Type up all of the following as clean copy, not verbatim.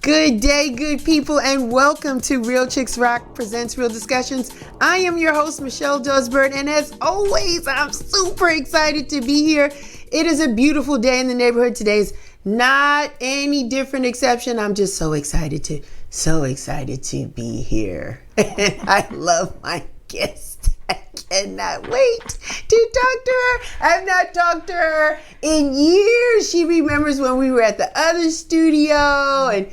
Good day, good people, and welcome to Real Chicks Rock Presents Real Discussions. I am your host, Michelle Dosberg, and as always, I'm super excited to be here. It is a beautiful day in the neighborhood. Today's not any different exception. I'm just so excited to be here. I love my guest. I cannot wait to talk to her. I have not talked to her in years. She remembers when we were at the other studio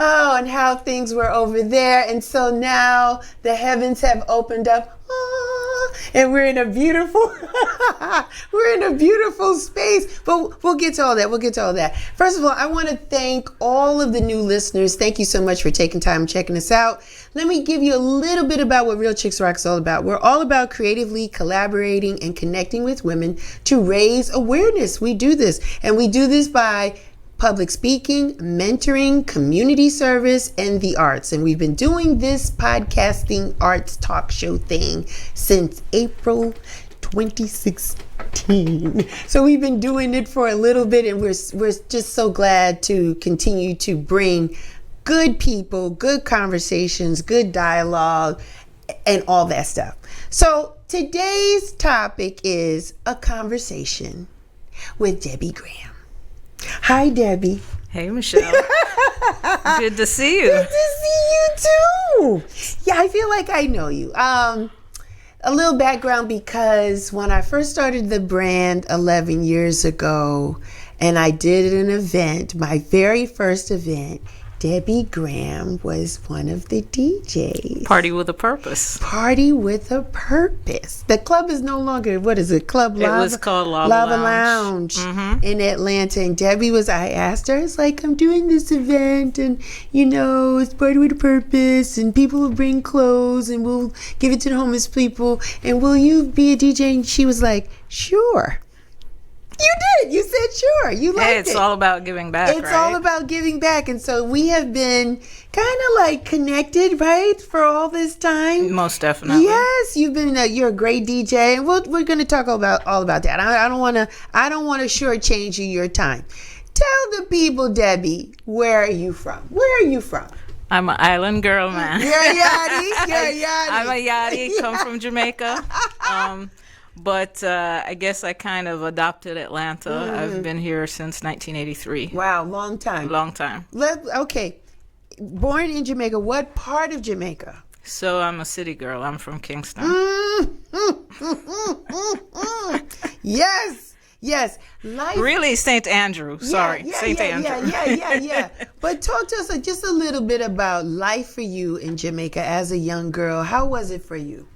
and how things were over there. And so now the heavens have opened up. And we're in a beautiful space. But we'll get to all that. First of all, I want to thank all of the new listeners. Thank you so much for taking time and checking us out. Let me give you a little bit about what Real Chicks Rock is all about. We're all about creatively collaborating and connecting with women to raise awareness. We do this by public speaking, mentoring, community service, and the arts. And we've been doing this podcasting arts talk show thing since April 2016. So we've been doing it for a little bit, and we're just so glad to continue to bring good people, good conversations, good dialogue, and all that stuff. So today's topic is a conversation with Debbie Graham. Hi, Debbie. Hey, Michelle. Good to see you. Good to see you, too. Yeah, I feel like I know you. A little background, because when I first started the brand 11 years ago, and I did an event, my very first event, Debbie Graham was one of the DJs. Party with a Purpose. Party with a Purpose. The club is no longer, what is it, Club Lava? It was called Lava Lounge in Atlanta. And Debbie I asked her, it's like, I'm doing this event and, it's Party with a Purpose and people will bring clothes and we'll give it to the homeless people. And will you be a DJ? And she was like, sure. You did. You said sure. You liked it. It's all about giving back, It's all about giving back. And so we have been kind of like connected, right, for all this time. Most definitely. Yes, you're a great DJ, and we're going to talk all about that. I don't want to shortchange you your time. Tell the people, Debbie, where are you from? I'm an island girl, man. You're a yachty. I'm a yachty. Come from Jamaica. But I guess I kind of adopted Atlanta. I've been here since 1983. Wow, long time. Okay. Born in Jamaica. What part of Jamaica? So I'm a city girl. I'm from Kingston. Yes. Lyve. Really, St. Andrew. Sorry, St. Andrew. Yeah. But talk to us just a little bit about life for you in Jamaica as a young girl. How was it for you?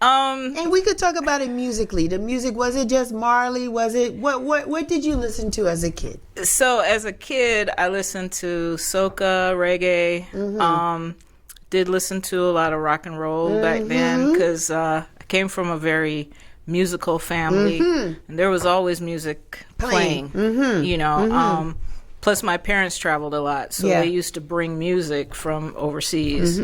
And we could talk about it musically. The music, was it just Marley? Was it what did you listen to as a kid? So as a kid, I listened to soca, reggae. Did listen to a lot of rock and roll back then because I came from a very musical family, and there was always music playing. Plus my parents traveled a lot, so they used to bring music from overseas.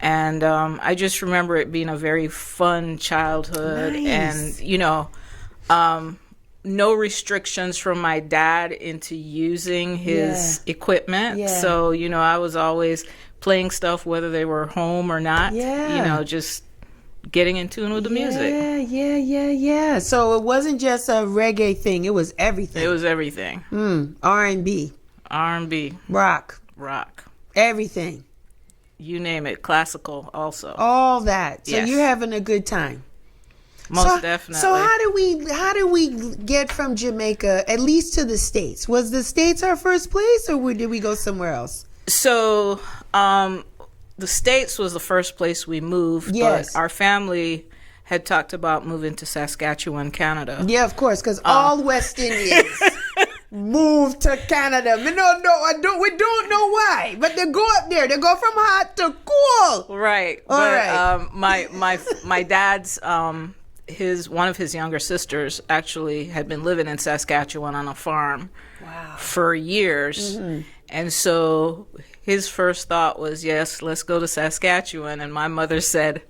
And I just remember it being a very fun childhood. Nice. And, no restrictions from my dad into using his equipment. Yeah. So, I was always playing stuff, whether they were home or not, just getting in tune with the music. Yeah. So it wasn't just a reggae thing. It was everything. It was everything. R&B. Rock. Everything. You name it, classical also. All that. So you're having a good time. Most definitely. So how do we get from Jamaica at least to the States? Was the States our first place, or did we go somewhere else? So the States was the first place we moved. Yes. But our family had talked about moving to Saskatchewan, Canada. Yeah, of course, because all West Indians move to Canada. We don't know why, but they go up there. They go from hot to cool. Right. My dad's one of his younger sisters actually had been living in Saskatchewan on a farm for years. And so his first thought was, yes, let's go to Saskatchewan. And my mother said,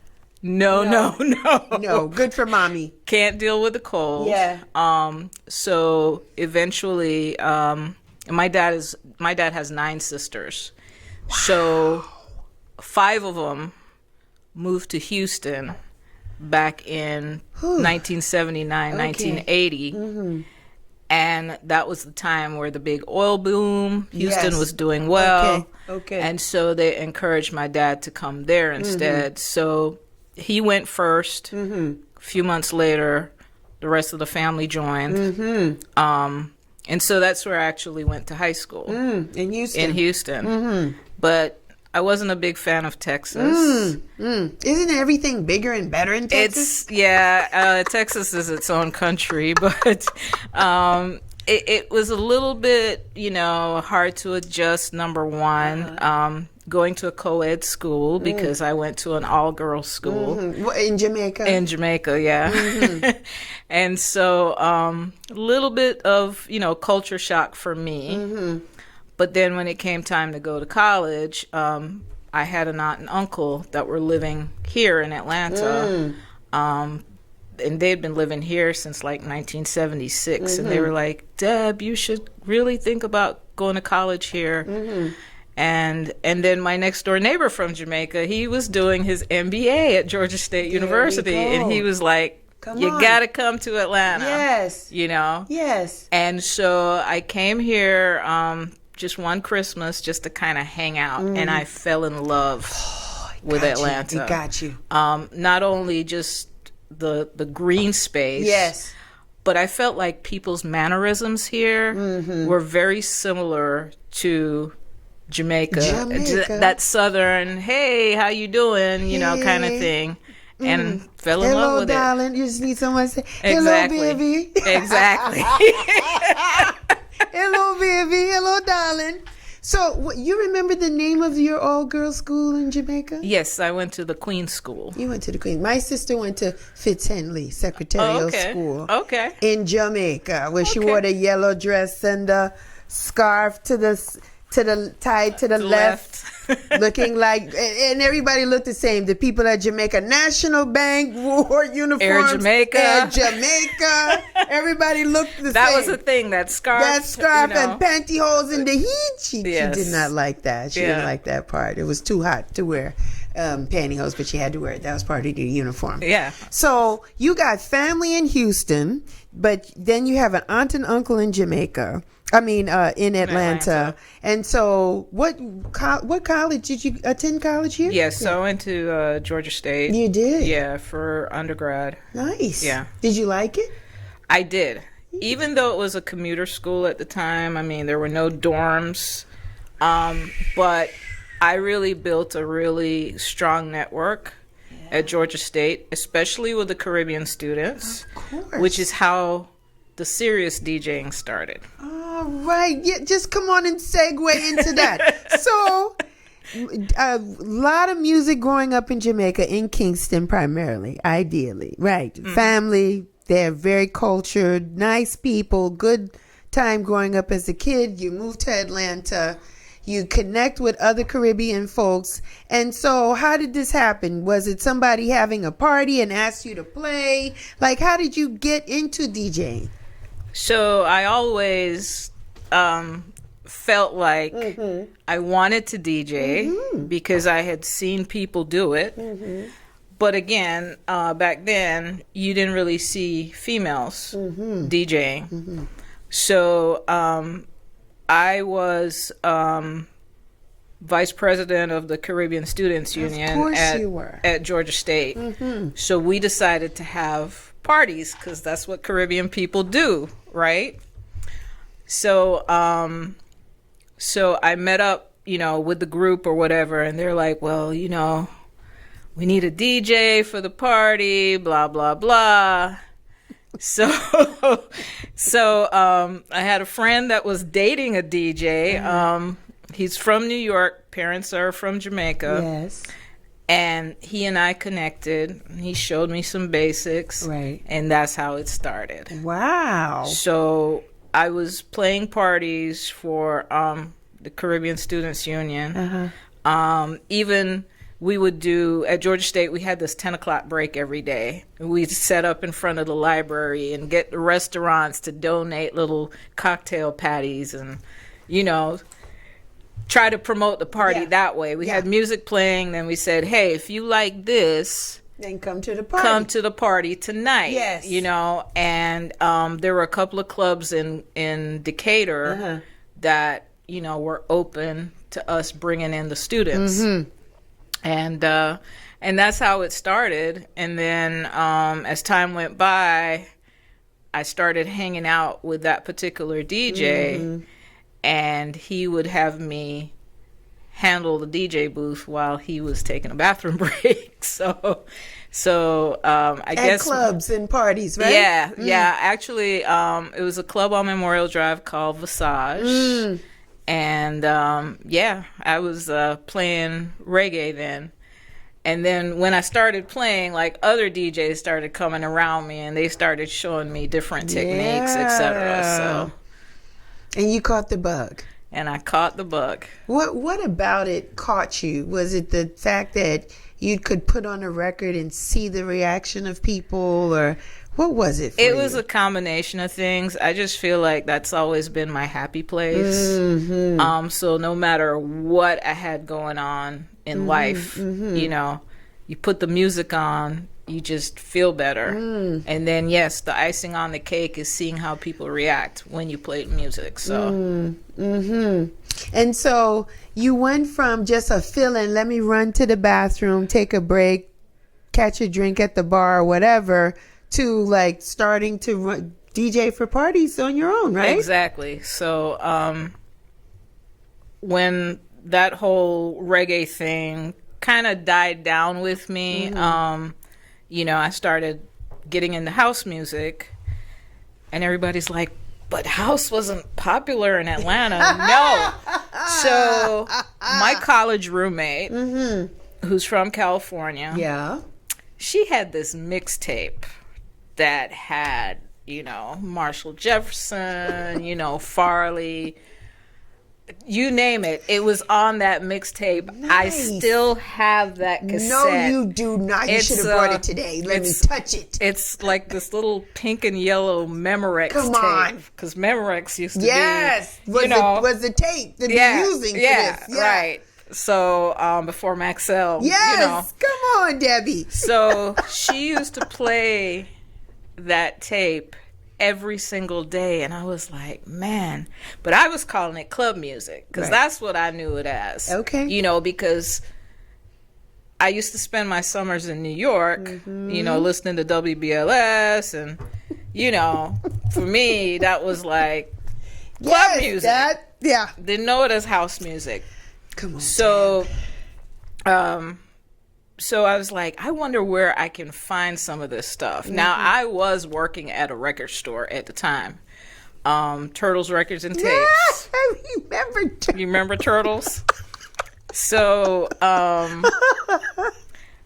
No. Good for mommy. Can't deal with the cold. Yeah. So eventually, And my dad has 9 sisters. Wow. So 5 of them moved to Houston back in 1979, 1980. Mm-hmm. And that was the time where the big oil boom, Houston was doing well. Okay. And so they encouraged my dad to come there instead. So he went first. A few months later, the rest of the family joined. And so that's where I actually went to high school. In Houston. But I wasn't a big fan of Texas. Isn't everything bigger and better in Texas? Texas is its own country, but it was a little bit, hard to adjust, number one. Going to a co-ed school because I went to an all-girls school. In Jamaica? In Jamaica, yeah. And so a little bit of, culture shock for me. But then when it came time to go to college, I had an aunt and uncle that were living here in Atlanta. And they'd been living here since like 1976. And they were like, Deb, you should really think about going to college here. And then my next door neighbor from Jamaica, he was doing his MBA at Georgia State University. And he was like, you got to come to Atlanta. Yes. Yes. And so I came here just one Christmas just to kind of hang out. And I fell in love with Atlanta. It got you. Not only just the green space. Yes. But I felt like people's mannerisms here were very similar to Jamaica. That southern, hey, how you doing, kind of thing. And fell in love with it. Hello, darling. You just need someone to say, hello, baby. Exactly. Hello, baby. Hello, darling. So, you remember the name of your all-girls school in Jamaica? Yes, I went to the Queen's School. You went to the Queen. My sister went to Fitzhenley Secretarial School. Okay. In Jamaica, where she wore the yellow dress and the scarf tied to the left. Looking like, and everybody looked the same. The people at Jamaica National Bank wore uniforms. Air Jamaica. Everybody looked the same. That was the thing, that scarf. And pantyhose in the heat. She did not like that. She didn't like that part. It was too hot to wear pantyhose, but she had to wear it. That was part of the uniform. Yeah. So you got family in Houston, but then you have an aunt and uncle in Jamaica. In Atlanta. And so what college did you attend college here? Yes, so I went to Georgia State. You did? Yeah, for undergrad. Nice. Yeah. Did you like it? I did. Even though it was a commuter school at the time, there were no dorms. But I really built a really strong network at Georgia State, especially with the Caribbean students. Of course. Which is how the serious DJing started. All right. Yeah, just come on and segue into that. So, a lot of music growing up in Jamaica, in Kingston primarily, ideally. Right. Family, they're very cultured, nice people, good time growing up as a kid. You move to Atlanta. You connect with other Caribbean folks. And so how did this happen? Was it somebody having a party and asked you to play? Like, how did you get into DJing? So I always felt like I wanted to DJ because I had seen people do it. But again, back then, you didn't really see females DJing. So I was vice president of the Caribbean Students Union at Georgia State. So we decided to have parties because that's what Caribbean people do, right? So I met up, with the group or whatever, and they're like, well, we need a DJ for the party, blah, blah, blah. So I had a friend that was dating a DJ. He's from New York. Parents are from Jamaica. Yes. And he and I connected. He showed me some basics. Right. And that's how it started. Wow. So I was playing parties for the Caribbean Students Union. Even we would do, at Georgia State, we had this 10 o'clock break every day. We'd set up in front of the library and get the restaurants to donate little cocktail patties and, you know, try to promote the party that way. We had music playing, then we said, hey, if you like this, then come to the party. Come to the party tonight. Yes. You know, and there were a couple of clubs in Decatur that, you know, were open to us bringing in the students. And that's how it started. And then as time went by, I started hanging out with that particular DJ, and he would have me handle the DJ booth while he was taking a bathroom break. So I guess clubs and parties, right? Yeah. Actually, it was a club on Memorial Drive called Visage, and I was playing reggae then. And then when I started playing, like, other DJs started coming around me, and they started showing me different techniques, etc. So, and you caught the bug. And I caught the bug. What about it caught you? Was it the fact that you could put on a record and see the reaction of people, or what was it for you? It was a combination of things. I just feel like that's always been my happy place. So no matter what I had going on in life, you know, you put the music on, you just feel better. And then, yes, the icing on the cake is seeing how people react when you play music. So And so you went from just a feeling, let me run to the bathroom, take a break, catch a drink at the bar or whatever, to like starting to DJ for parties on your own, right? Exactly. So when that whole reggae thing kind of died down with me, you know, I started getting into house music, and everybody's like, but house wasn't popular in Atlanta. No. So my college roommate, who's from California, she had this mixtape that had, you know, Marshall Jefferson, you know, Farley, you name it. It was on that mixtape. Nice. I still have that cassette. No, you do not. You should have brought it today. Let me touch it. It's like this little pink and yellow Memorex tape. Come on. Because Memorex used to be, was the tape that they're using for this. Yeah. Right. So before Maxell. Yes. You know. Come on, Debbie. So she used to play that tape every single day, and I was like, man. But I was calling it club music because that's what I knew it as. Okay. You know, because I used to spend my summers in New York, you know, listening to WBLS, and, you know, for me, that was like club music. Didn't know it as house music. Come on. So, so I was like, I wonder where I can find some of this stuff. Now, I was working at a record store at the time. Turtles Records and Tapes. I remember You remember Turtles? So,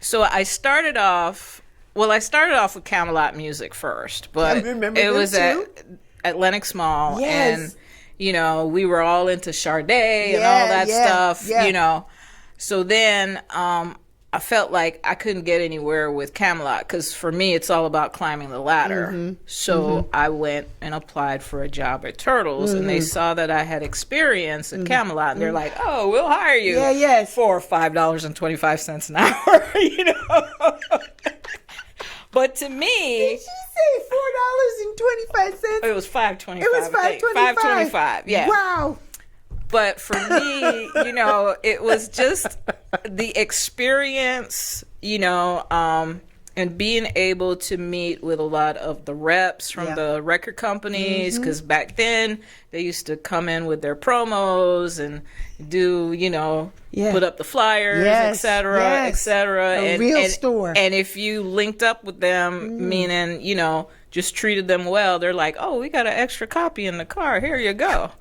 so I started off with Camelot Music first, but it was at Lenox Mall. Yes. And, you know, we were all into Sade and all that stuff, you know. So then, I felt like I couldn't get anywhere with Camelot because for me, it's all about climbing the ladder. So I went and applied for a job at Turtles, and they saw that I had experience at Camelot, and they're like, "Oh, we'll hire you for $5.25 an hour," you know. But to me, did she say $4.25? It was $5.25. It was $5.25. $5.25. Yeah. Wow. But for me, you know, it was just the experience, you know, and being able to meet with a lot of the reps from the record companies, because back then they used to come in with their promos and do, you know, put up the flyers, et cetera, et cetera. A real store. And if you linked up with them, meaning, you know, just treated them well, they're like, oh, we got an extra copy in the car. Here you go.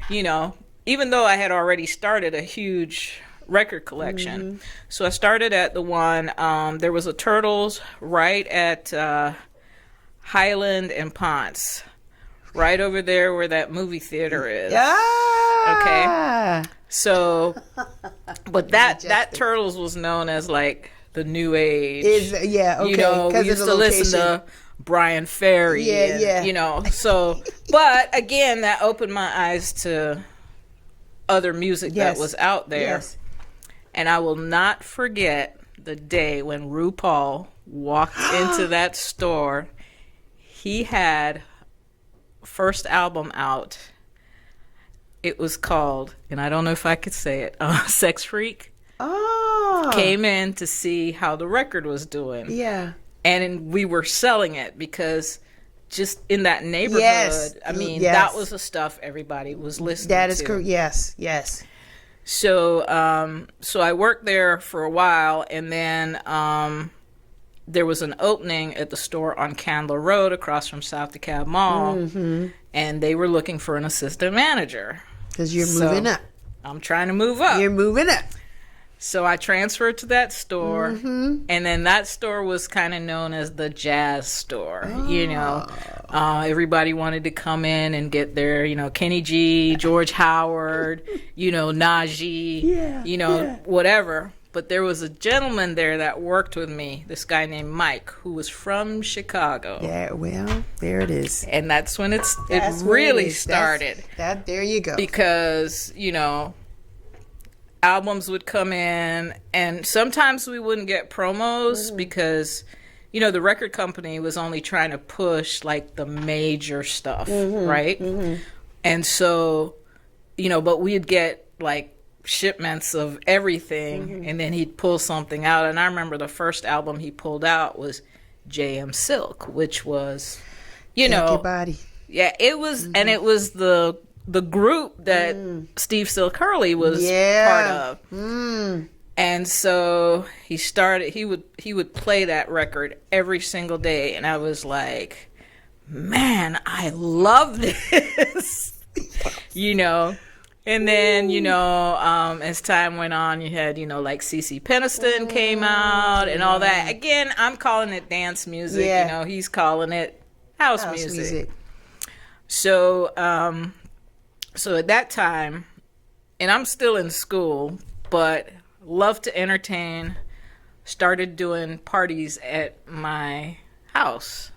You know. Even though I had already started a huge record collection. So I started at the one, there was a Turtles right at Highland and Ponce, right over there where that movie theater is. Okay. So, but that Turtles was known as like the new age. You know, we used to listen to Brian Ferry. You know, so, but again, that opened my eyes to other music that was out there. Yes. And I will not forget the day when RuPaul walked into that store. He had first album out. It was called, and I don't know if I could say it, Sex Freak. Oh. Came in to see how the record was doing. Yeah. And we were selling it because just in that neighborhood, yes. I mean, yes. that was the stuff everybody was listening to. That is correct. Yes, yes. So, so I worked there for a while, and then there was an opening at the store on Candler Road across from South DeKalb Mall, and they were looking for an assistant manager. Because you're moving up. I'm trying to move up. You're moving up. So I transferred to that store, and then that store was kind of known as the jazz store. Oh. You know, everybody wanted to come in and get their, you know, Kenny G, George Howard, you know, Najee, you know, whatever. But there was a gentleman there that worked with me, this guy named Mike, who was from Chicago. Yeah, well, there it is. And that's when it really started. There you go. Because, you know, albums would come in, and sometimes we wouldn't get promos because, you know, the record company was only trying to push like the major stuff, right? And so, you know, but we'd get like shipments of everything, and then he'd pull something out. And I remember the first album he pulled out was J.M. Silk, which was, you know, everybody. Yeah, it was, and it was the group that Steve Silk Hurley was part of. And so he would play that record every single day, and I was like, man, I love this. You know. And then, you know, as time went on, you had, you know, like CeCe Peniston came out and all that. Again, I'm calling it dance music. You know, he's calling it house music. So, so at that time, and I'm still in school, but loved to entertain, started doing parties at my house.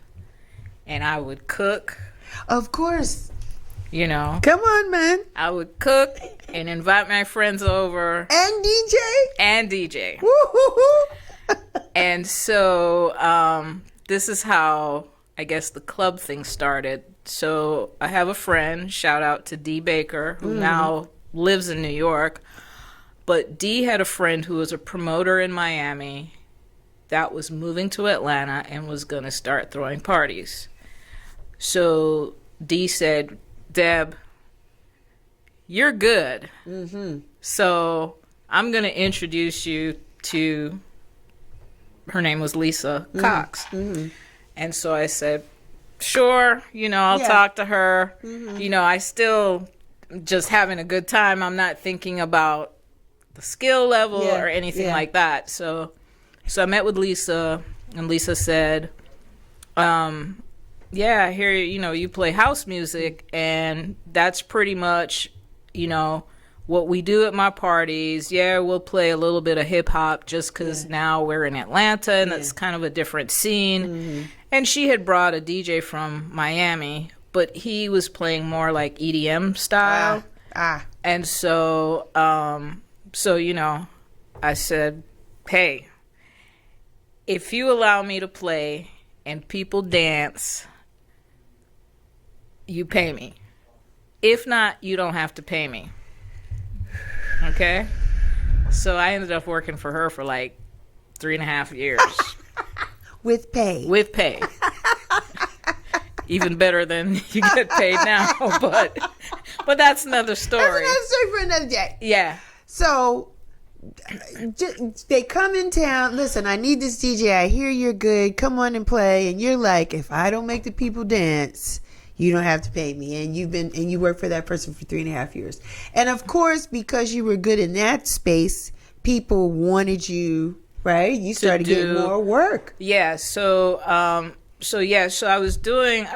And I would cook. Of course. You know. Come on, man. I would cook and invite my friends over. And DJ? And DJ. Woo-hoo-hoo. And so this is how, I guess, the club thing started. So I have a friend, shout out to D. Baker, who now lives in New York. But D had a friend who was a promoter in Miami that was moving to Atlanta and was going to start throwing parties. So D said, Deb, you're good. So I'm going to introduce you to, her name was Lisa Cox. And so I said, sure, you know, I'll talk to her. You know, I still just having a good time. I'm not thinking about the skill level or anything like that. So I met with Lisa, and Lisa said, yeah, I hear, you know, you play house music, and that's pretty much, you know, what we do at my parties. Yeah, we'll play a little bit of hip hop just because now we're in Atlanta, and that's kind of a different scene. And she had brought a DJ from Miami, but he was playing more like EDM style. And so, so, you know, I said, hey, if you allow me to play and people dance, you pay me. If not, you don't have to pay me. Okay? So I ended up working for her for like 3.5 years. With pay. With pay. Even better than you get paid now, but that's another story. That's another story for another day. Yeah. So they come in town. Listen, I need this DJ. I hear you're good. Come on and play. And you're like, if I don't make the people dance, you don't have to pay me. And you work for that person for 3.5 years. And of course, because you were good in that space, people wanted you, right? You started getting more work. Yeah. So I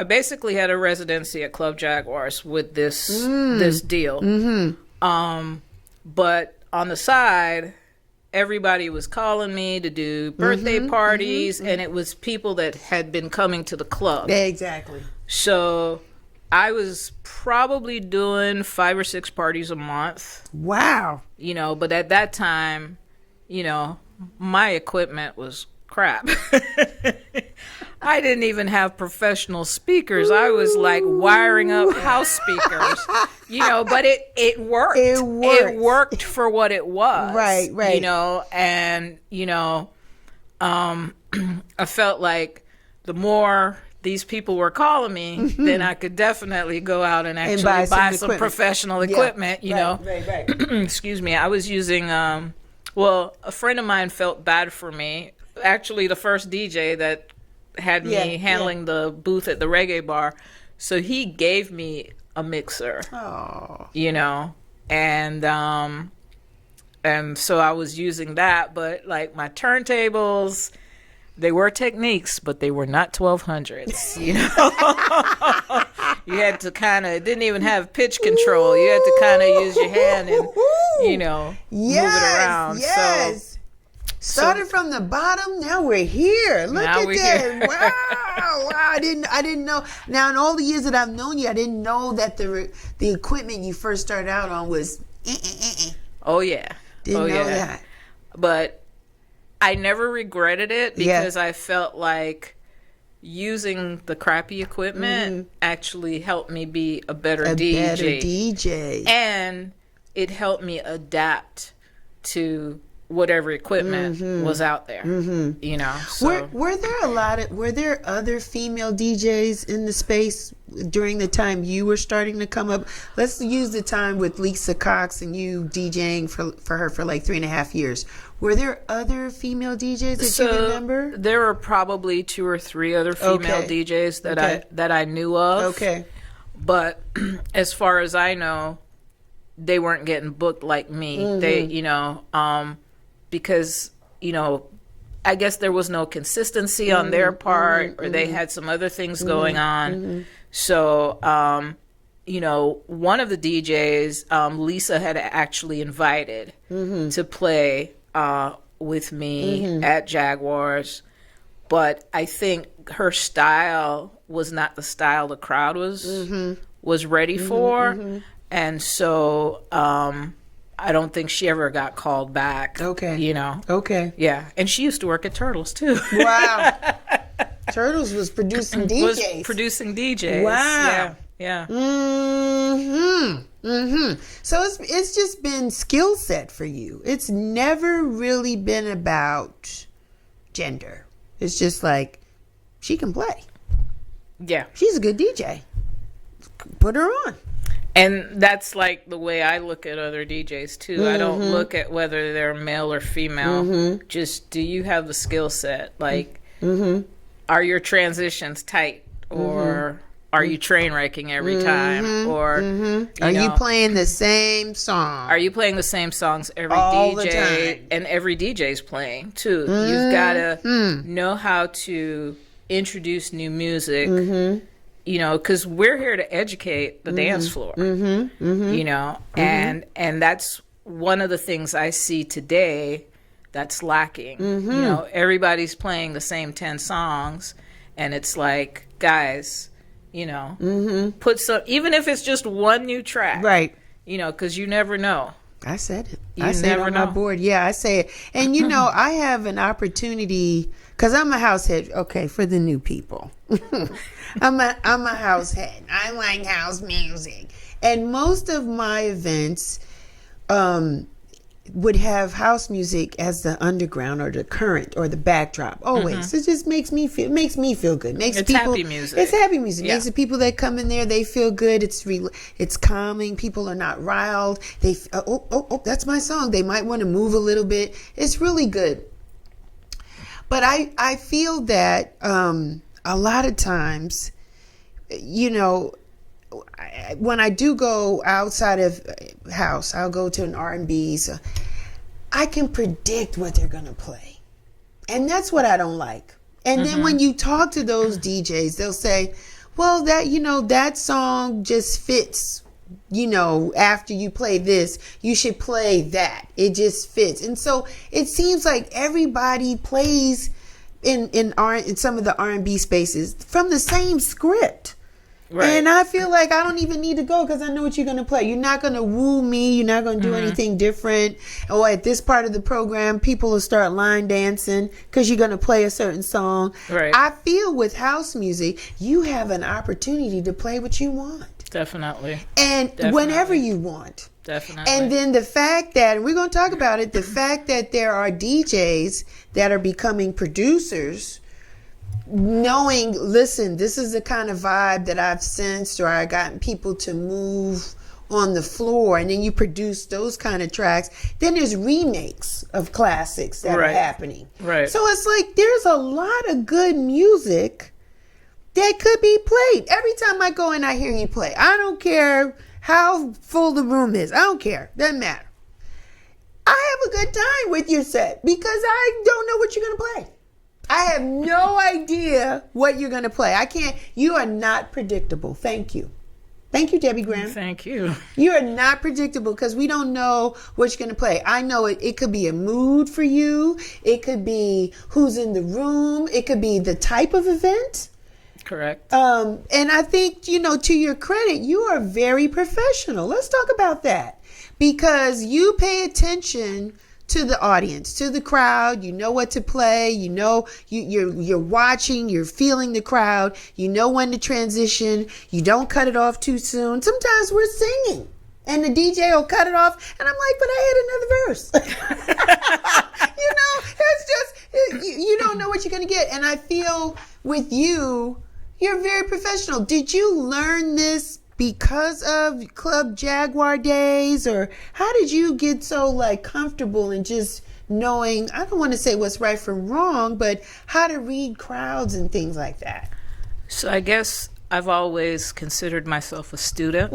basically had a residency at Club Jaguars with this deal. But on the side, everybody was calling me to do birthday parties, and it was people that had been coming to the club. Exactly. So I was probably doing 5 or 6 parties a month. Wow. You know, but at that time, you know, my equipment was crap. I didn't even have professional speakers. I was like wiring up house speakers, you know, but it worked. It worked. It worked for what it was. Right. You know, and, you know, I felt like the more these people were calling me, then I could definitely go out and actually buy some professional equipment, you know. Right. Excuse me. I was using, well, a friend of mine felt bad for me. Actually, the first DJ that had me handling the booth at the reggae bar. So he gave me a mixer, you know, and so I was using that, but like my turntables, they were Techniques, but they were not 1200s, you know. You had to kind of, it didn't even have pitch control. You had to kind of use your hand and, you know, move it around. Yes. Started from the bottom, now we're here. Look at that. Wow. I didn't know. Now, in all the years that I've known you, I didn't know that the equipment you first started out on was Oh, yeah. Didn't know that. But I never regretted it because I felt like using the crappy equipment actually helped me be a better DJ. And it helped me adapt to whatever equipment was out there, you know. So. Were there other female DJs in the space during the time you were starting to come up? Let's use the time with Lisa Cox and you DJing for her for like 3.5 years. Were there other female DJs that you remember? There were probably 2 or 3 other female DJs that I knew of. Okay. But as far as I know, they weren't getting booked like me. They, you know, because, you know, I guess there was no consistency on their part, or they had some other things going on. So, you know, one of the DJs, Lisa had actually invited to play with me at Jaguars. But I think her style was not the style the crowd was ready for. And so I don't think she ever got called back. Okay. You know? Okay. Yeah. And she used to work at Turtles, too. Wow. Turtles was producing DJs. Was producing DJs. Wow. Yeah. So it's just been skill set for you. It's never really been about gender. It's just like, she can play. Yeah. She's a good DJ. Put her on. And that's like the way I look at other DJs too. I don't look at whether they're male or female. Just, do you have the skill set? Like, are your transitions tight, or are you train wrecking every time, or are you playing the same song? Are you playing the same songs every all DJ? The time. And every DJ's playing too. You've got to know how to introduce new music. You know, because we're here to educate the dance floor, you know, and that's one of the things I see today that's lacking. You know, everybody's playing the same 10 songs, and it's like, guys, you know, put some, even if it's just one new track, right? You know, because you never know. I said it. I said it on my board. Yeah, I say it. And, you know, I have an opportunity, because I'm a house head, okay, for the new people. I'm a house head. I like house music. And most of my events would have house music as the underground or the current or the backdrop. Always. It just makes me feel good. It's happy music. It's happy music. Yeah. Makes the people that come in there, they feel good. It's calming. People are not riled. They that's my song. They might want to move a little bit. It's really good. But I feel that a lot of times, you know, when I do go outside of house, I'll go to an R&B. So I can predict what they're going to play. And that's what I don't like. And then when you talk to those DJs, they'll say, well, that, you know, that song just fits, you know, after you play this, you should play that. It just fits. And so it seems like everybody plays in some of the R&B spaces from the same script. Right. And I feel like I don't even need to go because I know what you're going to play. You're not going to woo me. You're not going to do anything different. Or at this part of the program, people will start line dancing because you're going to play a certain song. Right. I feel with house music, you have an opportunity to play what you want. Definitely. And whenever you want. Definitely. And then the fact that, and we're going to talk about it, the fact that there are DJs that are becoming producers, knowing, listen, this is the kind of vibe that I've sensed, or I gotten people to move on the floor, and then you produce those kind of tracks. Then there's remakes of classics that are happening. Right. So it's like there's a lot of good music that could be played. Every time I go in, I hear you play. I don't care how full the room is. I don't care. Doesn't matter. I have a good time with your set because I don't know what you're going to play. I have no idea what you're going to play. You are not predictable. Thank you. Thank you, Debbie Graham. Thank you. You are not predictable because we don't know what you're going to play. I know it could be a mood for you. It could be who's in the room. It could be the type of event. Correct. And I think, to your credit, you are very professional. Let's talk about that because you pay attention to the audience, to the crowd. You know what to play. You're watching, you're feeling the crowd. You know when to transition. You don't cut it off too soon. Sometimes we're singing and the DJ will cut it off and I'm like, but I had another verse. It's just, you don't know what you're going to get. And I feel with you, you're very professional. Did you learn this because of Club Jaguar days, or how did you get so comfortable in just knowing, I don't want to say what's right from wrong, but how to read crowds and things like that? So I guess I've always considered myself a student,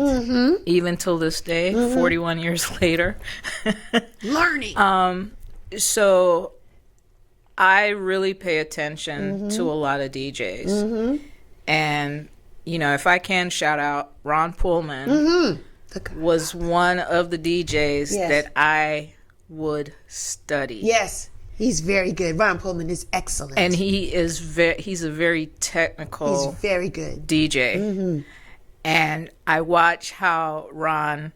even till this day, 41 years later. Learning. So I really pay attention to a lot of DJs. And if I can shout out, Ron Pullman was one of the DJs that I would study. Yes, he's very good. Ron Pullman is excellent. And he's a very technical, he's very good DJ. And I watch how Ron,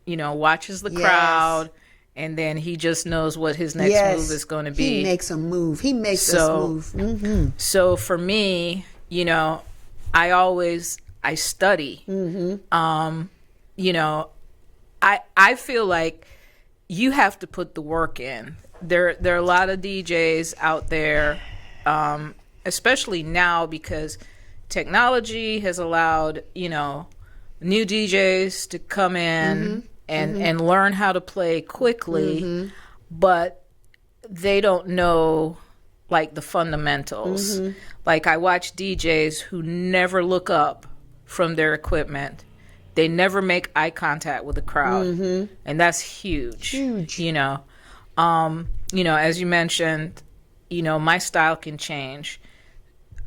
watches the crowd, and then he just knows what his next move is going to be. He makes a move. He makes us move. So for me, I study. I feel like you have to put the work in. There are a lot of DJs out there, especially now because technology has allowed, new DJs to come in and learn how to play quickly, but they don't know the fundamentals. I watch DJs who never look up from their equipment. They never make eye contact with the crowd. And that's huge. As you mentioned, my style can change.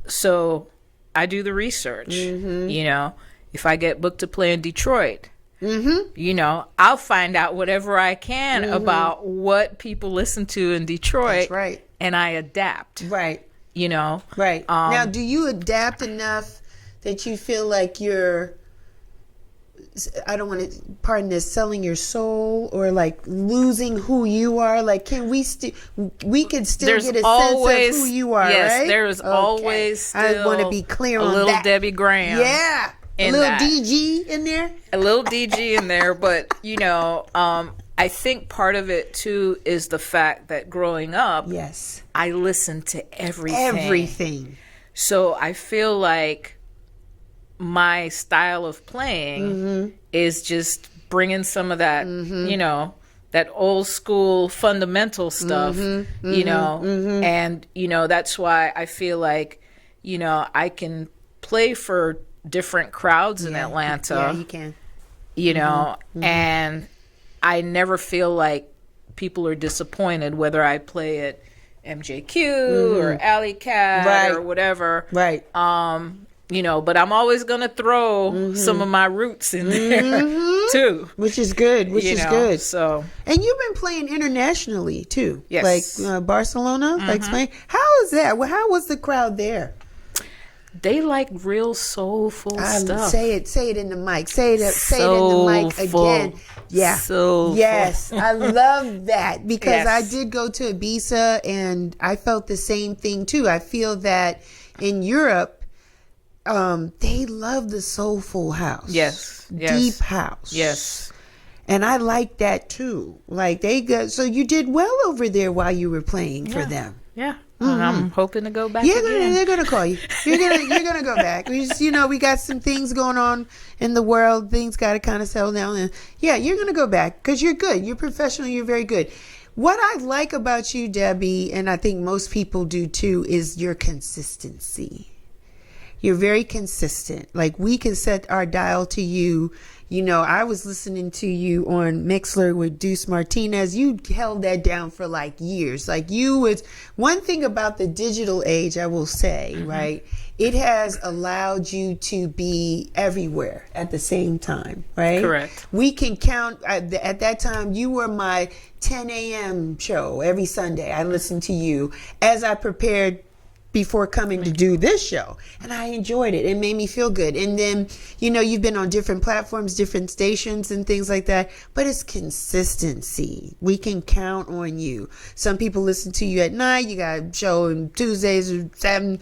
So I do the research. If I get booked to play in Detroit, I'll find out whatever I can about what people listen to in Detroit. That's right. And I adapt. Right. Right. Now, do you adapt enough that you feel like you're, I don't want to, pardon this, selling your soul or losing who you are? Can we can still get a sense of who you are, yes, right? There is always still I want to be clear on that. A little Debbie Graham. Yeah. A little DG in there. A little DG in there, but, I think part of it, too, is the fact that growing up, I listened to everything. So I feel like my style of playing is just bringing some of that, that old school fundamental stuff, and, that's why I feel like, I can play for different crowds in Atlanta. Yeah, you can. And I never feel like people are disappointed whether I play at MJQ or Alley Cat or whatever. Right. But I'm always going to throw some of my roots in there too. Which is good. Good. So, and you've been playing internationally too. Yes. Barcelona, Spain. How is that? Well, how was the crowd there? they like real soulful stuff. Say it in the mic. Say it in the mic again. Yeah. Yes. I love that because I did go to Ibiza and I felt the same thing too. I feel that in Europe, they love the soulful house. Yes. Deep house. Yes. And I like that too. Like so you did well over there while you were playing for them. Yeah. Mm-hmm. I'm hoping to go back again. They're gonna call you. You're gonna go back. We just, we got some things going on in the world. Things got to kind of settle down. And you're gonna go back because you're good. You're professional. You're very good. What I like about you, Debbie, and I think most people do too, is your consistency. You're very consistent. Like we can set our dial to you. I was listening to you on Mixler with Deuce Martinez. You held that down for like years. Like one thing about the digital age, I will say, right? It has allowed you to be everywhere at the same time, right? Correct. We can count, at that time, you were my 10 a.m. show every Sunday. I listened to you as I prepared before coming to do this show, and I enjoyed it. It made me feel good. And then you've been on different platforms, different stations and things like that, but it's consistency. We can count on you. Some people listen to you at night. You got a show on Tuesdays or 7.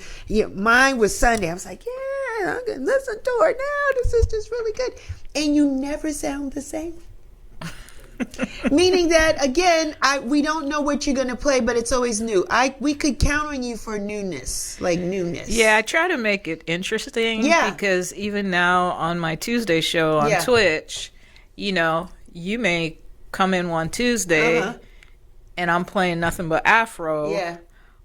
Mine was Sunday. I was like, I'm gonna listen to it now. This is just really good. And you never sound the same. Meaning that, again, we don't know what you're going to play, but it's always new. We could count on you for newness. Yeah, I try to make it interesting. Yeah. Because even now on my Tuesday show on Twitch, you may come in one Tuesday and I'm playing nothing but Afro. Yeah.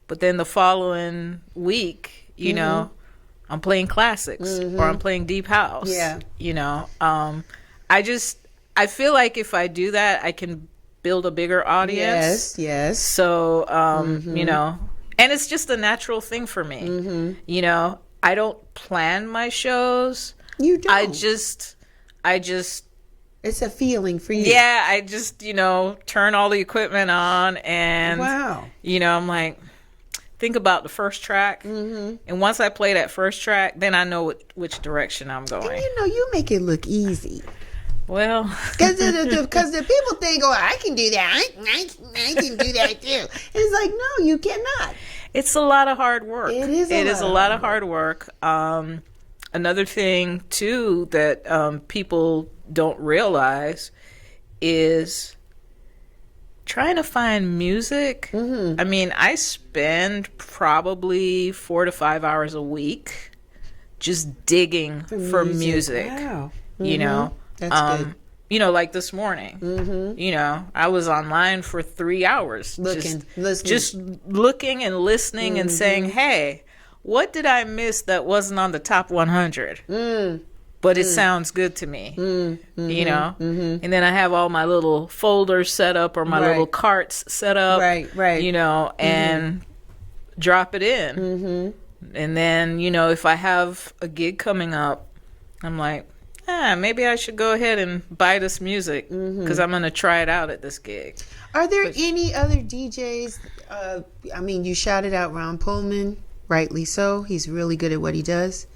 But then the following week, I'm playing classics or I'm playing deep house. Yeah. I feel like if I do that, I can build a bigger audience. Yes. So, and it's just a natural thing for me. I don't plan my shows. You don't. I just. It's a feeling for you. Yeah, I just, turn all the equipment on and. Wow. I'm like, think about the first track. And once I play that first track, then I know which direction I'm going. And you make it look easy. Well, because the people think, I can do that. I can do that too. It's like, no, you cannot. It's a lot of hard work. It is a lot of hard work. Another thing too that people don't realize is trying to find music. I mean, I spend probably 4 to 5 hours a week just digging for music. Wow. That's good. Like this morning, I was online for 3 hours. Listening. Just looking and listening and saying, hey, what did I miss that wasn't on the top 100? But it sounds good to me, And then I have all my little folders set up or my little carts set up, and drop it in. And then, if I have a gig coming up, I'm like, maybe I should go ahead and buy this music because I'm going to try it out at this gig. Are there any other DJs? You shouted out Ron Pullman, rightly so. He's really good at what he does.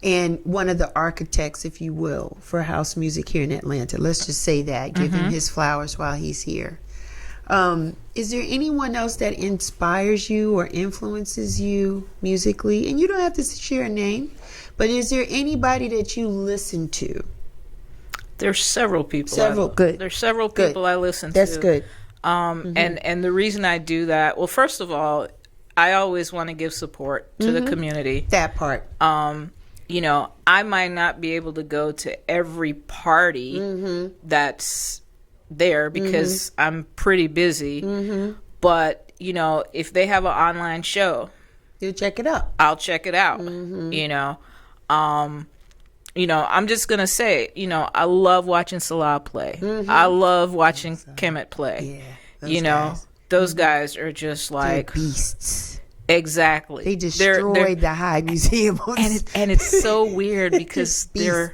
And one of the architects, if you will, for house music here in Atlanta. Let's just say that. Give him his flowers while he's here. Is there anyone else that inspires you or influences you musically? And you don't have to share a name. But is there anybody that you listen to? There's several people. Good. There's several people I listen to. That's good. And the reason I do that, well, first of all, I always want to give support to the community. That part. I might not be able to go to every party that's there because I'm pretty busy. But, if they have an online show, you'll check it out. I'll check it out. I'm just gonna say, I love watching Salah play. I love watching Kemet play. Yeah, those guys are just like they're beasts. Exactly. They destroyed the Hyde Museum, and it's so weird because they're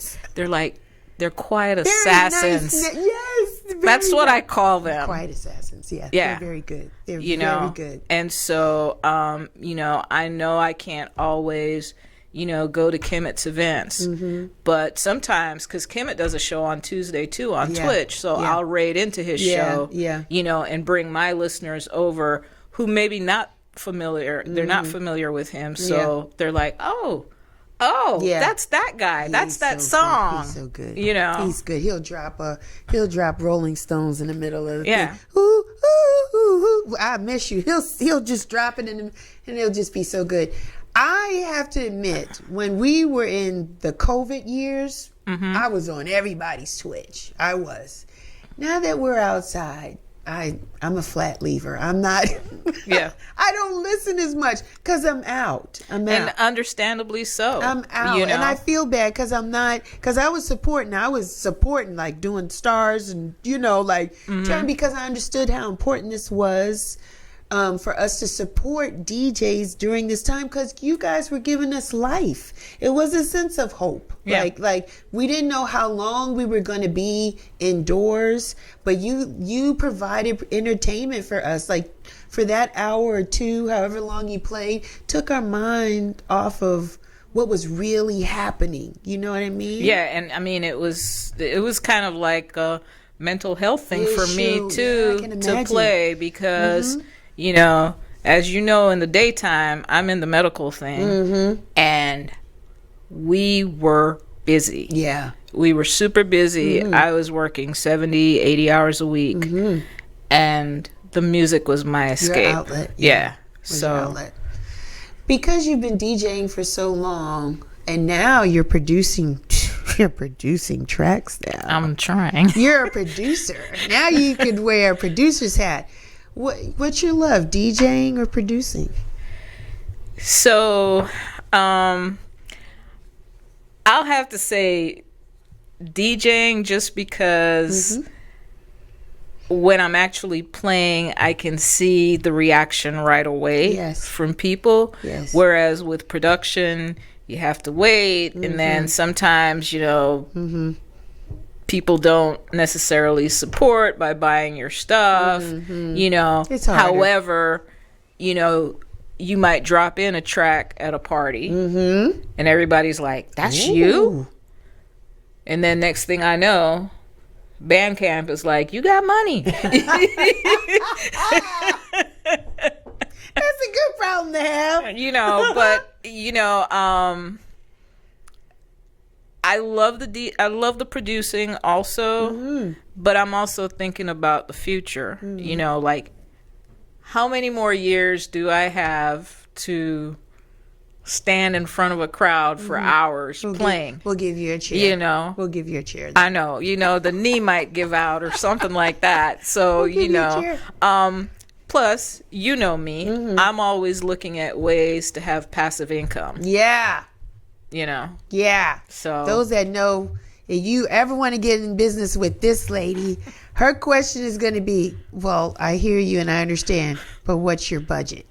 quiet assassins. Nice. Yes, that's what I call them. Quiet assassins. Yeah, they're very good. They're very good. And so, I know I can't always, go to Kemet's events. But sometimes, because Kemet does a show on Tuesday too on Twitch, so I'll raid into his show, and bring my listeners over who maybe not familiar, they're not familiar with him, so they're like, oh, that's that guy. That's that song. He's so good. He's good. He'll drop Rolling Stones in the middle of the thing. Ooh, ooh, ooh, ooh. I miss you. He'll just drop it and it'll just be so good. I have to admit, when we were in the COVID years, I was on everybody's Twitch. I was. Now that we're outside, I'm a flat lever. I'm not. I don't listen as much because I'm out. And understandably so. I'm out, and I feel bad because I'm not. Because I was supporting, like doing stars and trying, because I understood how important this was. For us to support DJs during this time, because you guys were giving us life. It was a sense of hope. Like we didn't know how long we were going to be indoors, but you provided entertainment for us. Like for that hour or two, however long you played, took our mind off of what was really happening. You know what I mean? Yeah, and I mean it was kind of like a mental health thing for me too, to play, because. As you know, in the daytime, I'm in the medical thing, and we were busy. Yeah. We were super busy. I was working 70, 80 hours a week, and the music was my escape. Your outlet. Yeah. Your outlet. Because you've been DJing for so long, and now you're producing tracks now. I'm trying. You're a producer. Now you could wear a producer's hat. What's your love, DJing or producing? So, I'll have to say DJing, just because when I'm actually playing, I can see the reaction right away from people. Yes. Whereas with production, you have to wait, and then sometimes, people don't necessarily support by buying your stuff. It's harder. However, you might drop in a track at a party and everybody's like, that's you? And then next thing I know, Bandcamp is like, you got money. That's a good problem to have. I love the producing also, but I'm also thinking about the future. Like, how many more years do I have to stand in front of a crowd for hours playing? We'll give you a chair. We'll give you a chair. I know. The knee might give out or something like that. So, plus, me, I'm always looking at ways to have passive income. Yeah. So those that know, if you ever want to get in business with this lady, her question is going to be, well, I hear you and I understand, but what's your budget?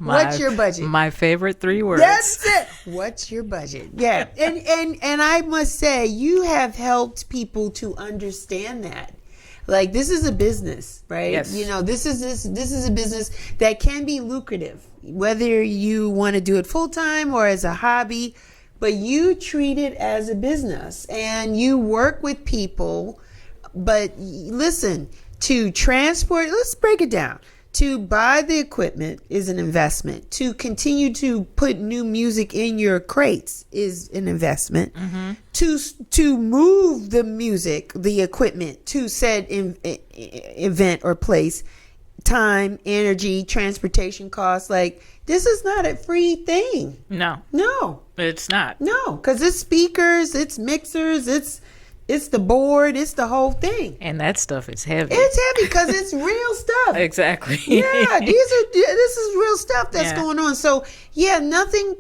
What's your budget? My favorite 3 words. That's it. What's your budget? Yeah. And I must say, you have helped people to understand that. Like, this is a business, right? Yes. This is a business that can be lucrative, whether you want to do it full time or as a hobby, but you treat it as a business and you work with people. But listen, to transport, let's break it down. To buy the equipment is an investment. To continue to put new music in your crates is an investment. To move the music, the equipment to said event or place, time, energy, transportation costs. Like, this is not a free thing. No, it's not. No, because it's speakers, it's mixers, it's the board, it's the whole thing. And that stuff is heavy. It's heavy because it's real stuff. Exactly. Yeah, this is real stuff that's going on. So, nothing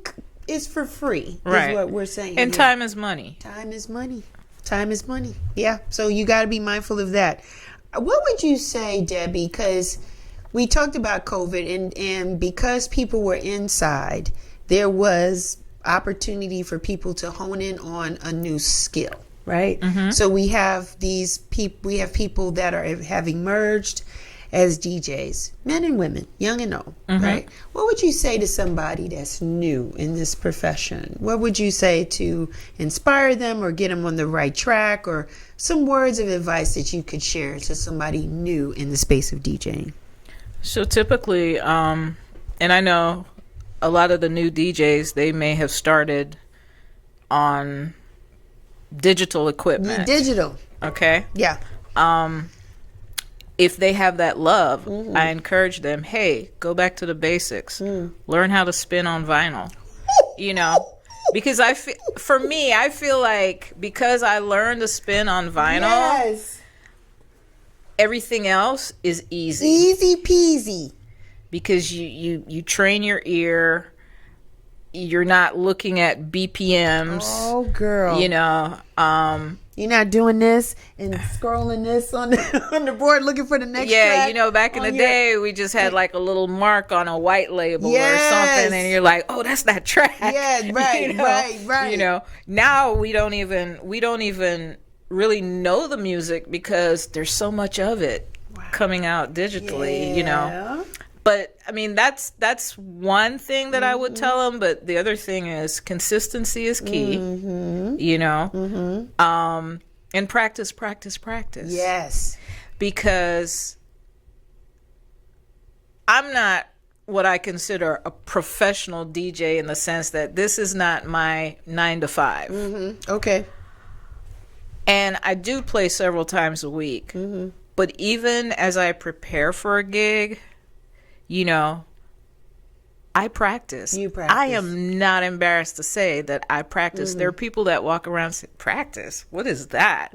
is for free, is what we're saying. And time is money. Time is money. Time is money. Yeah, so you got to be mindful of that. What would you say, Debbie, because we talked about COVID, and because people were inside, there was opportunity for people to hone in on a new skill. Right. So we have these people. We have people that are having merged, as DJs, men and women, young and old, right? What would you say to somebody that's new in this profession? What would you say to inspire them or get them on the right track, or some words of advice that you could share to somebody new in the space of DJing? So typically, and I know a lot of the new DJs, they may have started on digital equipment. Digital. Okay? Yeah. If they have that love, I encourage them, hey, go back to the basics. Learn how to spin on vinyl. You know, because I feel like because I learned to spin on vinyl, everything else is easy. Easy peasy. Because you train your ear. You're not looking at BPMs. Oh, girl. You know, you're not doing this and scrolling this on the board looking for the next track. You know, back in the day, we just had like a little mark on a white label or something, and you're like, oh, that's that track. Yeah, right, you know? right. You know, now we don't even really know the music because there's so much of it coming out digitally, you know. But I mean, that's one thing that I would tell them. But the other thing is consistency is key, you know, and practice. Yes, because I'm not what I consider a professional DJ in the sense that this is not my 9 to 5. Okay. And I do play several times a week. But even as I prepare for a gig, you know, I practice. You practice. I am not embarrassed to say that I practice. There are people that walk around and say, practice? What is that?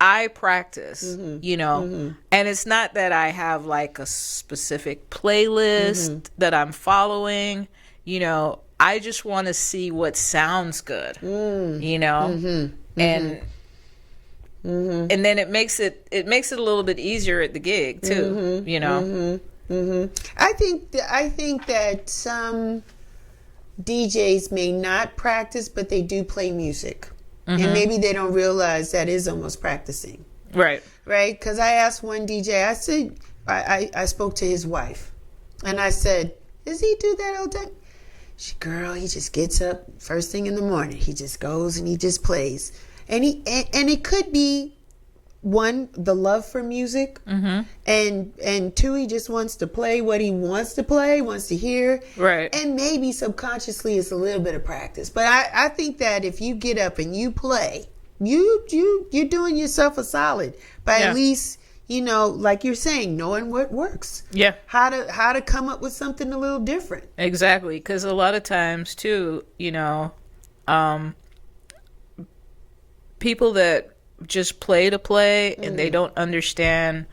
I practice, you know, and it's not that I have like a specific playlist that I'm following, you know, I just want to see what sounds good, you know, and then it makes it a little bit easier at the gig too, you know. I think that some DJs may not practice, but they do play music, and maybe they don't realize that is almost practicing. Right. Because I asked one DJ, I said, I spoke to his wife, and I said, does he do that all the time? Girl, he just gets up first thing in the morning. He just goes and he just plays, and it could be, one, the love for music, and two, he just wants to play what he wants to play, wants to hear, right? And maybe subconsciously it's a little bit of practice. But I think that if you get up and you play, you're doing yourself a solid by at least, you know, like you're saying, knowing what works. Yeah. How to come up with something a little different. Exactly, because a lot of times too, you know, people that just play to play and they don't understand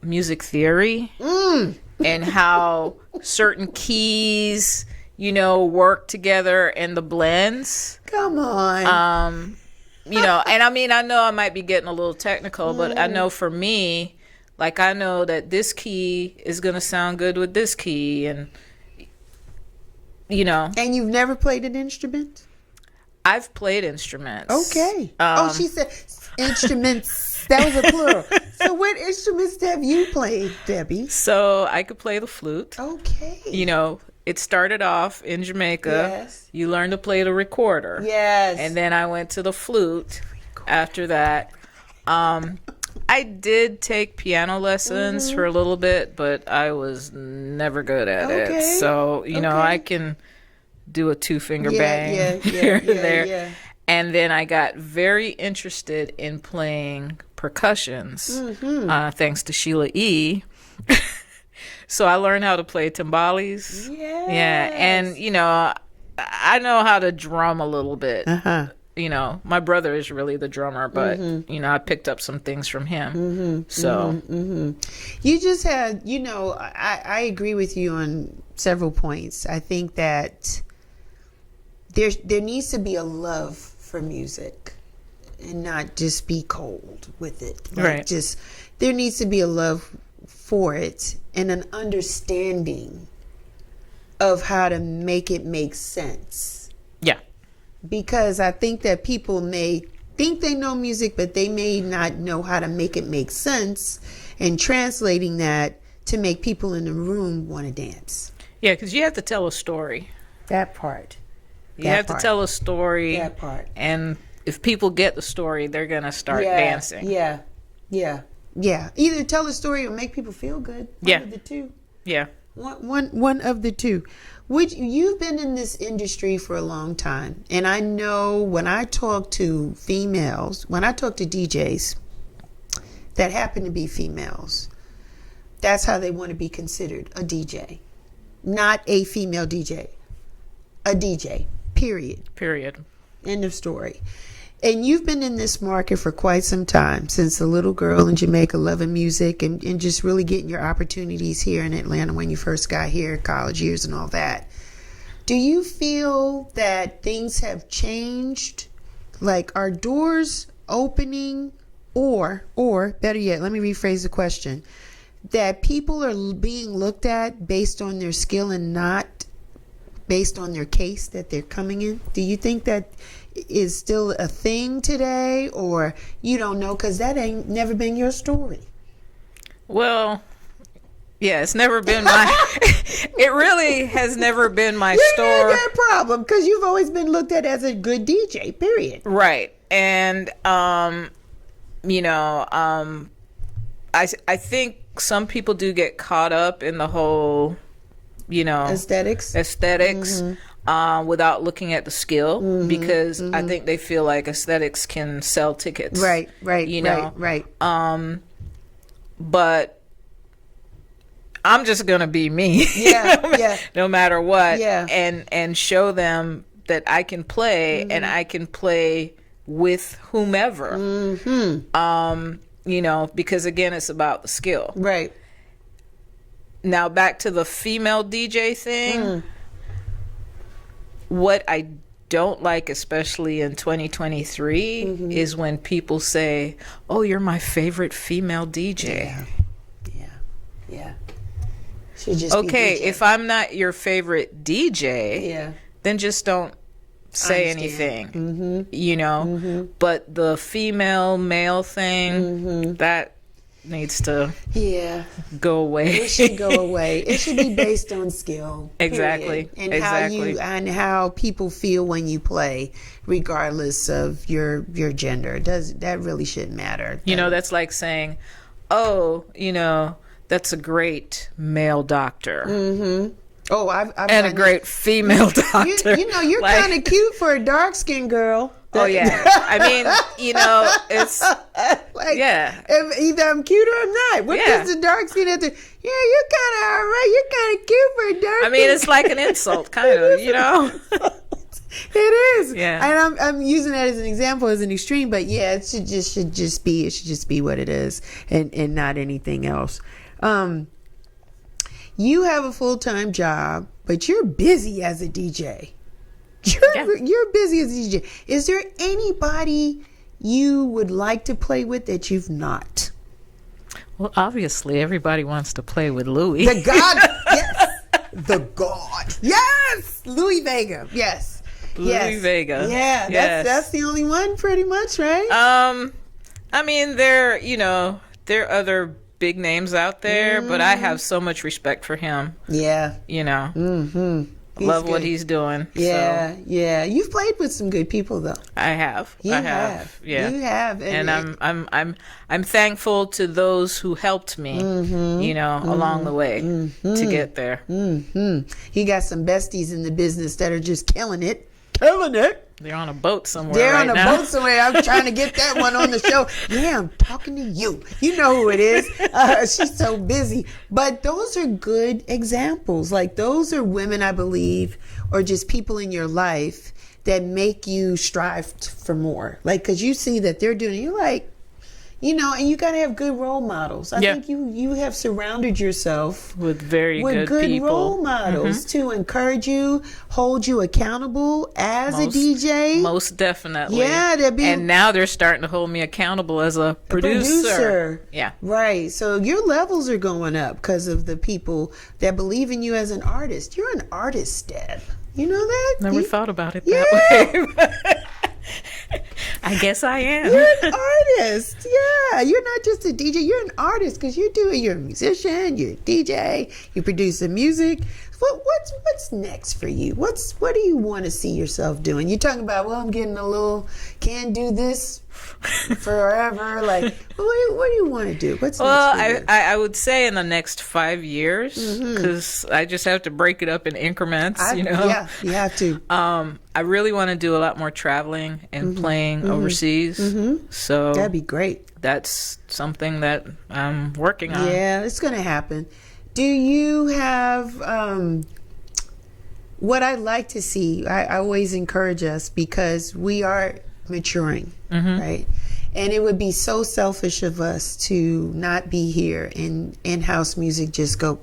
music theory and how certain keys, you know, work together and the blends. Come on. You know, and I mean, I know I might be getting a little technical, but I know for me, like, I know that this key is going to sound good with this key, and, you know. And you've never played an instrument? I've played instruments. Okay. She said instruments. That was a plural. So what instruments have you played, Debbie? So I could play the flute. Okay. You know, it started off in Jamaica. Yes. You learn to play the recorder. Yes. And then I went to the flute after that. I did take piano lessons for a little bit, but I was never good at it. So, you know, I can do a 2-finger bang here and there. Yeah. And then I got very interested in playing percussions, thanks to Sheila E. So I learned how to play timbales. Yes. Yeah. And, you know, I know how to drum a little bit. You know, my brother is really the drummer, but, you know, I picked up some things from him. You just had, you know, I agree with you on several points. I think that there needs to be a love for music and not just be cold with it. Like just, there needs to be a love for it and an understanding of how to make it make sense. Yeah. Because I think that people may think they know music, but they may not know how to make it make sense. and translating that to make people in the room want to dance. Yeah, because you have to tell a story. That part. You have to tell a story. That part. And if people get the story, they're going to start dancing. Yeah. Either tell a story or make people feel good. One of the two. Yeah. One of the two. You've been in this industry for a long time, and I know when I talk to females, when I talk to DJs that happen to be females, that's how they want to be considered, a DJ. Not a female DJ. A DJ. Period. End of story. And you've been in this market for quite some time, since a little girl in Jamaica loving music and just really getting your opportunities here in Atlanta when you first got here, college years and all that. Do you feel that things have changed? Like, are doors opening, or better yet, let me rephrase the question, that people are being looked at based on their skill and not based on their case that they're coming in? Do you think that is still a thing today, or you don't know because that ain't never been your story? Well, yeah, it's never been my it really has never been my story. You had that problem because you've always been looked at as a good DJ, period. Right. And I think some people do get caught up in the whole aesthetics without looking at the skill, because I think they feel like aesthetics can sell tickets. Right. Right. But I'm just gonna be me. No matter what. And show them that I can play, and I can play with whomever. Because again, it's about the skill. Right. Now back to the female DJ thing. What I don't like, especially in 2023, is when people say, "Oh, you're my favorite female DJ." Yeah. Should just okay, be DJ. if I'm not your favorite DJ, then just don't say anything. But the female male thing, that needs to go away. It should go away. It should be based on skill. Exactly. And how people feel when you play, regardless of your gender. That really shouldn't matter. That's like saying, "Oh, that's a great male doctor." Oh, I've and a great female doctor. You're kind of cute for a dark-skinned girl. Oh yeah, I mean, it's like, either I'm cute or I'm not. What does the dark skin have to? Yeah, you're kind of all right. You're kind of cute for a dark. I mean, it's like an insult, kind of. It is. Yeah. And I'm using that as an example, as an extreme, but yeah, it should just be what it is, and not anything else. You have a full-time job, but you're busy as a DJ. You're busy as a DJ. Is there anybody you would like to play with that you've not? Well, obviously, everybody wants to play with Louis. The God, yes. The God. Yes. Louis Vega. Yes. Louis Vega. Yeah. That's the only one, pretty much, right? I mean, there are other big names out there, but I have so much respect for him. Yeah. Love what he's doing. Yeah, yeah. You've played with some good people, though. I have. You have. Yeah. You have. And I'm thankful to those who helped me, along the way to get there. You got some besties in the business that are just killing it. They're on a boat somewhere. I'm trying to get that one on the show. Yeah, I'm talking to you. You know who it is. She's so busy. But those are good examples. Like, those are women, I believe, or just people in your life that make you strive for more. Like, because you see that they're doing it. You're like, and you got to have good role models. I think you have surrounded yourself with good people. Role models to encourage you, hold you accountable as a DJ. Most definitely. Yeah, and now they're starting to hold me accountable as a producer. Yeah. Right. So your levels are going up because of the people that believe in you as an artist. You're an artist, Deb. You know that? Never thought about it that way. I guess I am. You're an artist. Yeah, you're not just a DJ. You're an artist because you're a musician. You're a DJ. You produce the music. What's next for you? What do you want to see yourself doing? You're talking about, well, I'm getting a little, can't do this forever. Like, what do you want to do? What's next for you? I would say in the next 5 years, because I just have to break it up in increments, Yeah, you have to. I really want to do a lot more traveling and playing overseas. So that'd be great. That's something that I'm working on. Yeah, it's going to happen. Do you have what I like to see? I always encourage us because we are maturing, right? And it would be so selfish of us to not be here and in-house music just go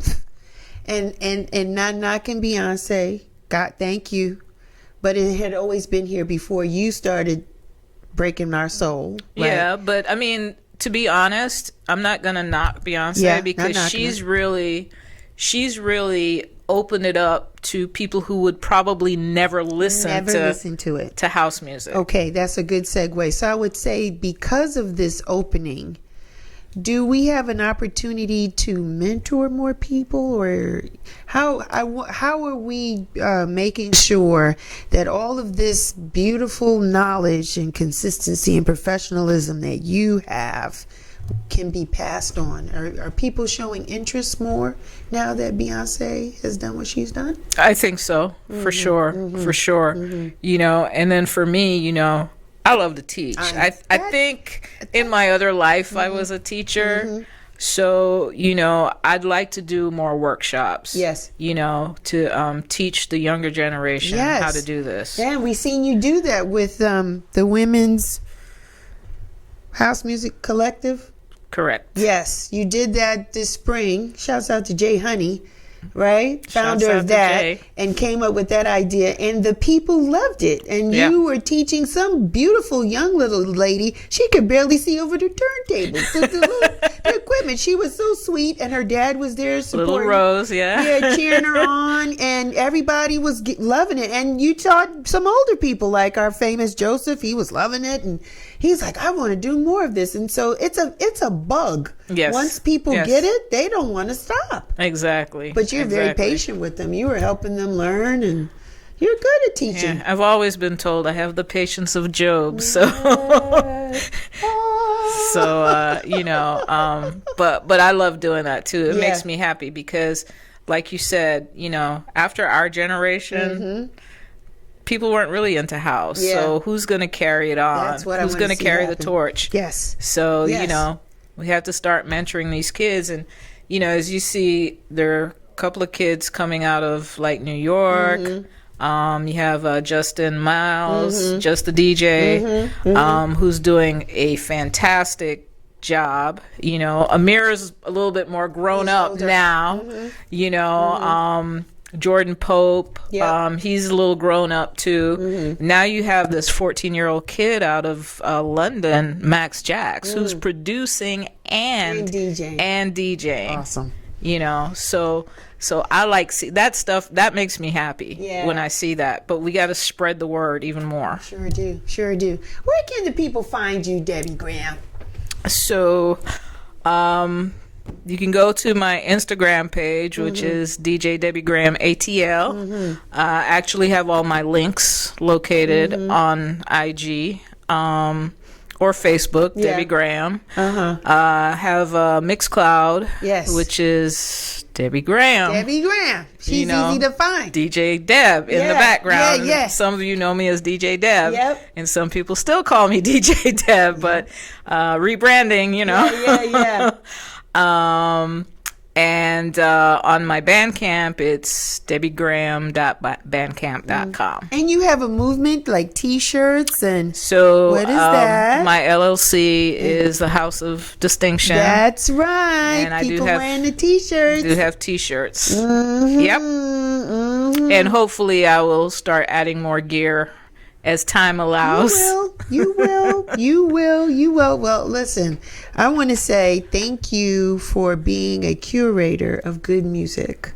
and not knocking Beyonce. God, thank you. But it had always been here before you started breaking our soul. Right? Yeah, but I mean, to be honest, I'm not gonna knock Beyonce because she's really opened it up to people who would probably never listen to it, to house music. Okay, that's a good segue. So I would say because of this opening, do we have an opportunity to mentor more people, or how are we making sure that all of this beautiful knowledge and consistency and professionalism that you have can be passed on? Are people showing interest more now that Beyonce has done what she's done? I think so, for sure. And then for me, I love to teach. I think in my other life I was a teacher. So, I'd like to do more workshops. Yes. To teach the younger generation how to do this. Yeah, we've seen you do that with the Women's House Music Collective. Correct. Yes, you did that this spring. Shouts out to Jay Honey, right? Founder of that, and came up with that idea, and the people loved it. And you were teaching some beautiful young little lady. She could barely see over the turntables, the equipment. She was so sweet, and her dad was there supporting. Little Rose, cheering her on, and everybody was loving it. And you taught some older people, like our famous Joseph. He was loving it, and he's like, I want to do more of this. And so it's a bug. Yes. Once people get it, they don't want to stop. Exactly. But you're very patient with them. You were helping them learn, and you're good at teaching. Yeah, I've always been told I have the patience of Job. So, but I love doing that too. It makes me happy because, like you said, after our generation, people weren't really into house. Yeah. So who's going to carry it on? That's what who's going to carry the torch? Yes. So, we have to start mentoring these kids. And, as you see, there are a couple of kids coming out of like New York. You have Justin Miles, Just the DJ, who's doing a fantastic job. Amira's a little bit more grown up now. Jordan Pope, he's a little grown up too. Now you have this 14-year-old kid out of London, Max Jax, who's producing and DJing. Awesome. So I like see that stuff. That makes me happy when I see that. But we got to spread the word even more. Sure do. Where can the people find you, Debbie Graham? So, you can go to my Instagram page, which is DJ Debbie Graham ATL. I actually have all my links located on IG or Facebook, Debbie Graham. Have Mixcloud, which is Debbie Graham. Debbie Graham. She's easy to find. DJ Deb in the background. Some of you know me as DJ Deb. And some people still call me DJ Deb, but rebranding, And on my Bandcamp, it's debbiegraham.bandcamp.com. And you have a movement like T-shirts and so what is that? My LLC is the House of Distinction. That's right. And people wearing the T-shirts. I do have T-shirts. Yep. And hopefully I will start adding more gear as time allows. You will. Well, listen, I want to say thank you for being a curator of good music.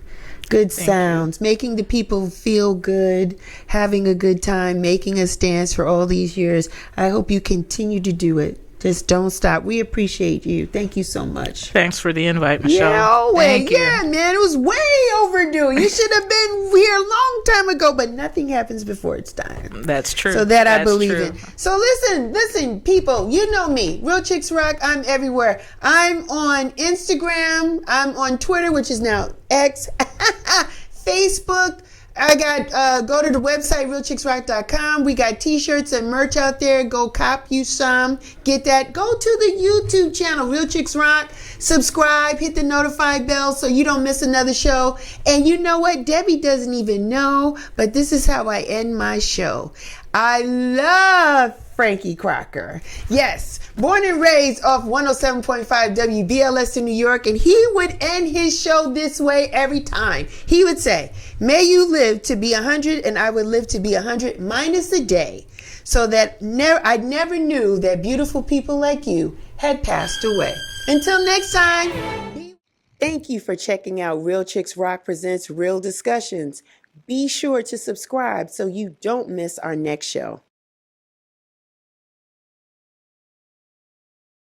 Good sounds, making the people feel good, having a good time, making us dance for all these years. I hope you continue to do it. Just don't stop. We appreciate you. Thank you so much. Thanks for the invite, Michelle. Yeah, always. Yeah, man. It was way overdue. You should have been here a long time ago, but nothing happens before it's time. That's true. So that I believe in. So listen, people. You know me. Real Chicks Rock. I'm everywhere. I'm on Instagram. I'm on Twitter, which is now X. Facebook. I got, go to the website, realchicksrock.com. We got t-shirts and merch out there. Go cop you some. Get that. Go to the YouTube channel, Real Chicks Rock. Subscribe, hit the notify bell so you don't miss another show. And you know what? Debbie doesn't even know, but this is how I end my show. I love Frankie Crocker. Yes, born and raised off 107.5 WBLS in New York, and he would end his show this way every time. He would say, may you live to be 100, and I would live to be 100 minus a day, so that I never knew that beautiful people like you had passed away. Until next time, thank you for checking out Real Chicks Rock Presents Real Discussions. Be sure to subscribe so you don't miss our next show.